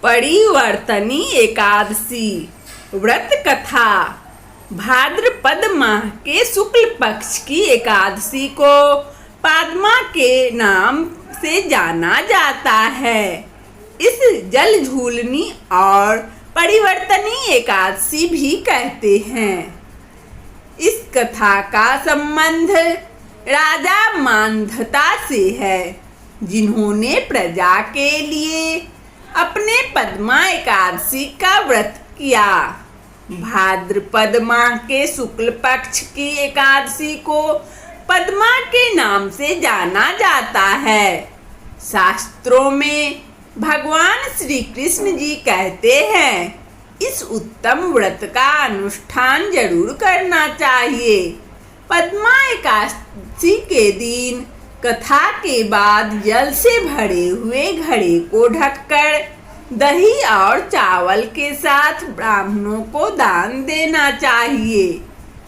परिवर्तनी एकादशी व्रत कथा। भाद्रपद माह के शुक्ल पक्ष की एकादशी को पादमा के नाम से जाना जाता है। इस जल झूलनी और परिवर्तनी एकादशी भी कहते हैं। इस कथा का संबंध राजा मांधाता से है, जिन्होंने प्रजा के लिए अपने पद्मा एकादशी का व्रत किया। भाद्रपद माह के शुक्ल पक्ष की एकादशी को पद्मा के नाम से जाना जाता है। शास्त्रों में भगवान श्री कृष्ण जी कहते हैं, इस उत्तम व्रत का अनुष्ठान जरूर करना चाहिए। पद्मा एकादशी के दिन कथा के बाद जल से भरे हुए घड़े को ढककर दही और चावल के साथ ब्राह्मणों को दान देना चाहिए।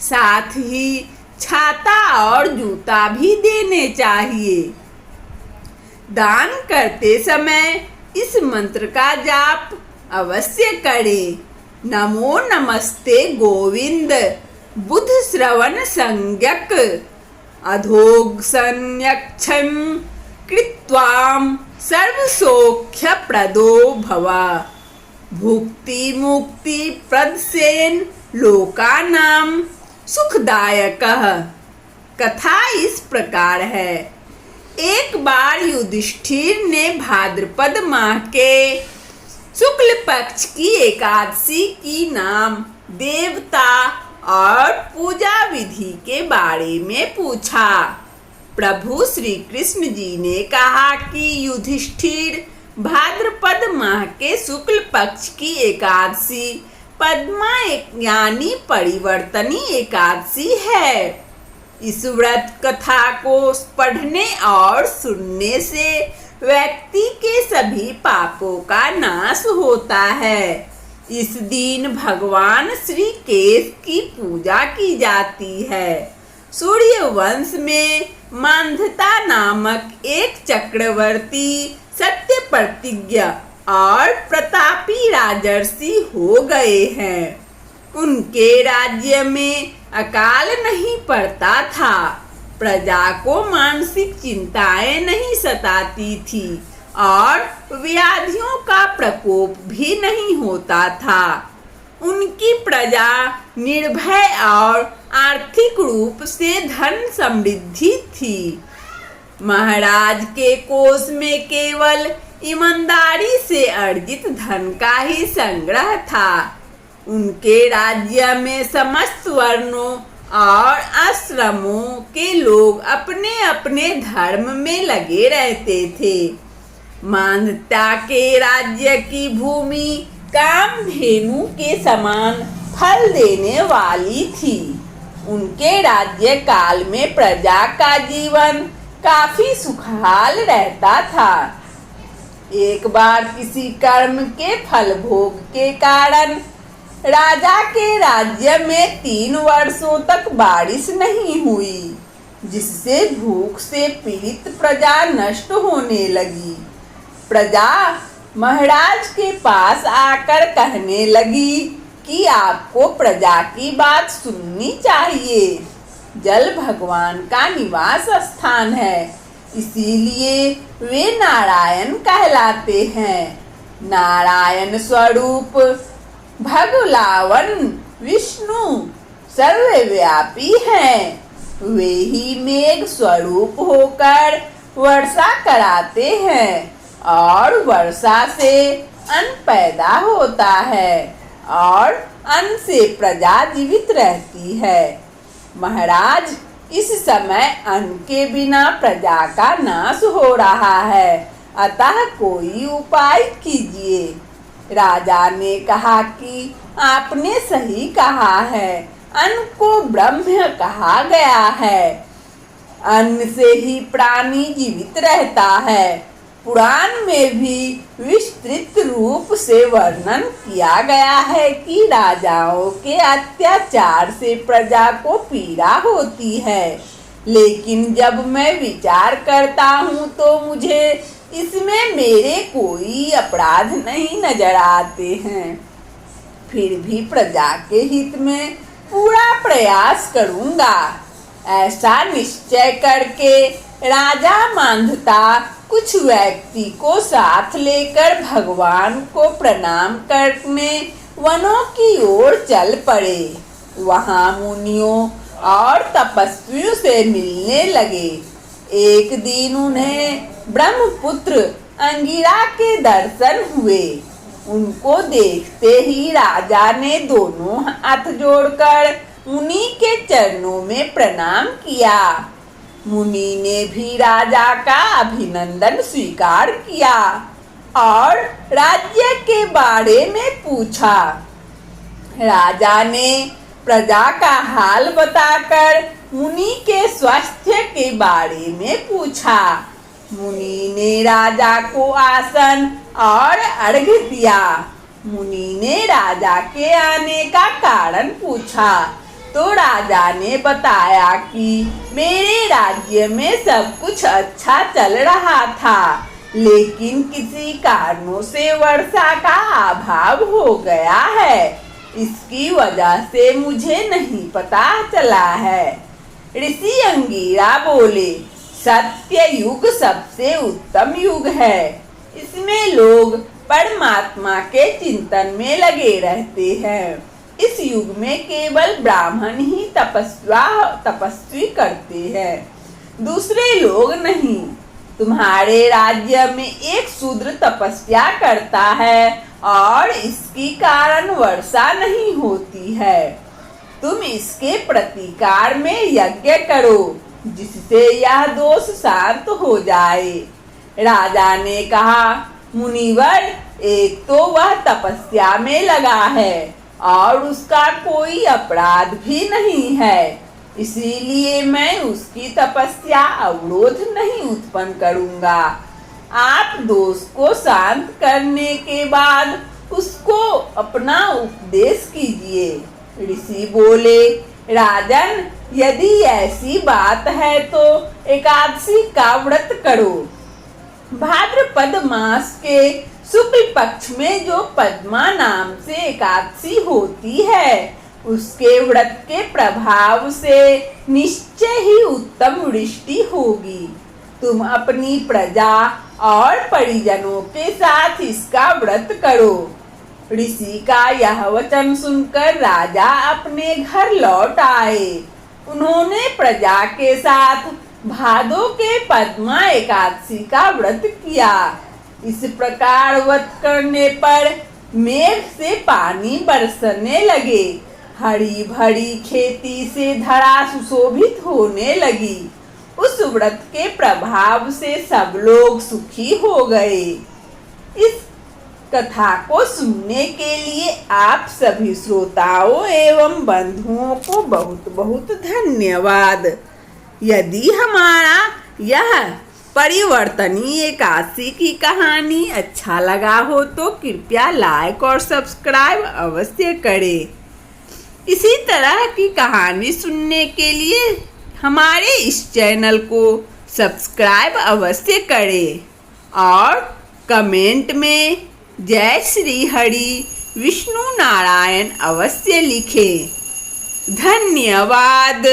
साथ ही छाता और जूता भी देने चाहिए। दान करते समय इस मंत्र का जाप अवश्य करें। नमो नमस्ते गोविंद बुध श्रवण संज्ञक अधोगसन्यक्षं कृत्वां सर्वसौख्य प्रदो भव भुक्ति मुक्ति प्रदसेन लोकानां सुखदायकः। कथा इस प्रकार है। एक बार युधिष्ठिर ने भाद्रपद माह के शुक्ल पक्ष की एकादशी की नाम, देवता और पूजा विधि के बारे में पूछा। प्रभु श्री कृष्ण जी ने कहा कि युधिष्ठिर, भाद्रपद माह के शुक्ल पक्ष की एकादशी पद्मा यानी परिवर्तनी एकादशी है। इस व्रत कथा को पढ़ने और सुनने से व्यक्ति के सभी पापों का नाश होता है। इस दिन भगवान श्री केश की पूजा की जाती है। सूर्यवंश में मांधाता नामक एक चक्रवर्ती सत्य प्रतिज्ञ और प्रतापी राजर्षि हो गए हैं। उनके राज्य में अकाल नहीं पड़ता था। प्रजा को मानसिक चिंताएं नहीं सताती थी और व्याधियों का प्रकोप भी नहीं होता था। उनकी प्रजा निर्भय और आर्थिक रूप से धन समृद्धि थी। महाराज के कोष में केवल ईमानदारी से अर्जित धन का ही संग्रह था। उनके राज्य में समस्त वर्णों और आश्रमों के लोग अपने अपने धर्म में लगे रहते थे। मांधाता के राज्य की भूमि कामधेनु के समान फल देने वाली थी। उनके राज्य काल में प्रजा का जीवन काफी सुखहाल रहता था। एक बार किसी कर्म के फल भोग के कारण राजा के राज्य में 3 वर्षों तक बारिश नहीं हुई, जिससे भूख से पीड़ित प्रजा नष्ट होने लगी। प्रजा महाराज के पास आकर कहने लगी कि आपको प्रजा की बात सुननी चाहिए। जल भगवान का निवास स्थान है, इसीलिए वे नारायण कहलाते हैं। नारायण स्वरूप भगवान विष्णु सर्वव्यापी हैं। वे ही मेघ स्वरूप होकर वर्षा कराते हैं और वर्षा से अन्न पैदा होता है और अन्न से प्रजा जीवित रहती है। महाराज, इस समय अन्न के बिना प्रजा का नाश हो रहा है, अतः कोई उपाय कीजिए। राजा ने कहा कि आपने सही कहा है, अन्न को ब्रह्म कहा गया है। अन्न से ही प्राणी जीवित रहता है। पुराण में भी विस्तृत रूप से वर्णन किया गया है कि राजाओं के अत्याचार से प्रजा को पीड़ा होती है। लेकिन जब मैं विचार करता हूँ तो मुझे इसमें मेरे कोई अपराध नहीं नजर आते हैं। फिर भी प्रजा के हित में पूरा प्रयास करूंगा। ऐसा निश्चय करके राजा मांधाता कुछ व्यक्ति को साथ लेकर भगवान को प्रणाम करने वनों की ओर चल पड़े। वहां मुनियों और तपस्वियों से मिलने लगे। एक दिन उन्हें ब्रह्मपुत्र अंगिरा के दर्शन हुए। उनको देखते ही राजा ने दोनों हाथ जोड़कर मुनि के चरणों में प्रणाम किया। मुनि ने भी राजा का अभिनंदन स्वीकार किया और राज्य के बारे में पूछा। राजा ने प्रजा का हाल बताकर मुनि के स्वास्थ्य के बारे में पूछा। मुनि ने राजा को आसन और अर्घ्य दिया। मुनि ने राजा के आने का कारण पूछा तो राजा ने बताया कि मेरे राज्य में सब कुछ अच्छा चल रहा था, लेकिन किसी कारणों से वर्षा का अभाव हो गया है। इसकी वजह से मुझे नहीं पता चला है। ऋषि अंगिरा बोले, सत्य युग सबसे उत्तम युग है। इसमें लोग परमात्मा के चिंतन में लगे रहते हैं। इस युग में केवल ब्राह्मण ही तपस्वी करते हैं, दूसरे लोग नहीं। तुम्हारे राज्य में एक शूद्र तपस्या करता है और इसकी कारण वर्षा नहीं होती है। तुम इसके प्रतिकार में यज्ञ करो, जिससे यह दोष शांत हो जाए। राजा ने कहा, मुनिवर, एक तो वह तपस्या में लगा है और उसका कोई अपराध भी नहीं है, इसीलिए मैं उसकी तपस्या अवरोध नहीं उत्पन्न करूंगा। आप दोष को शांत करने के बाद उसको अपना उपदेश कीजिए। ऋषि बोले, राजन, यदि ऐसी बात है तो एकादशी का व्रत करो। भाद्रपद मास के शुक्ल पक्ष में जो पद्मा नाम से एकादशी होती है, उसके व्रत के प्रभाव से निश्चय ही उत्तम वृष्टि होगी। तुम अपनी प्रजा और परिजनों के साथ इसका व्रत करो। ऋषि का यह वचन सुनकर राजा अपने घर लौट आए। उन्होंने प्रजा के साथ भादो के पद्मा एकादशी का व्रत किया। इस प्रकार व्रत करने पर मेघ से पानी बरसने लगे। हरी भरी खेती से धरा सुशोभित होने लगी। उस व्रत के प्रभाव से सब लोग सुखी हो गए। इस कथा को सुनने के लिए आप सभी श्रोताओं एवं बंधुओं को बहुत बहुत धन्यवाद। यदि हमारा यह परिवर्तनीय एकादशी की कहानी अच्छा लगा हो तो कृपया लाइक और सब्सक्राइब अवश्य करें। इसी तरह की कहानी सुनने के लिए हमारे इस चैनल को सब्सक्राइब अवश्य करें और कमेंट में जय श्री हरि विष्णु नारायण अवश्य लिखें। धन्यवाद।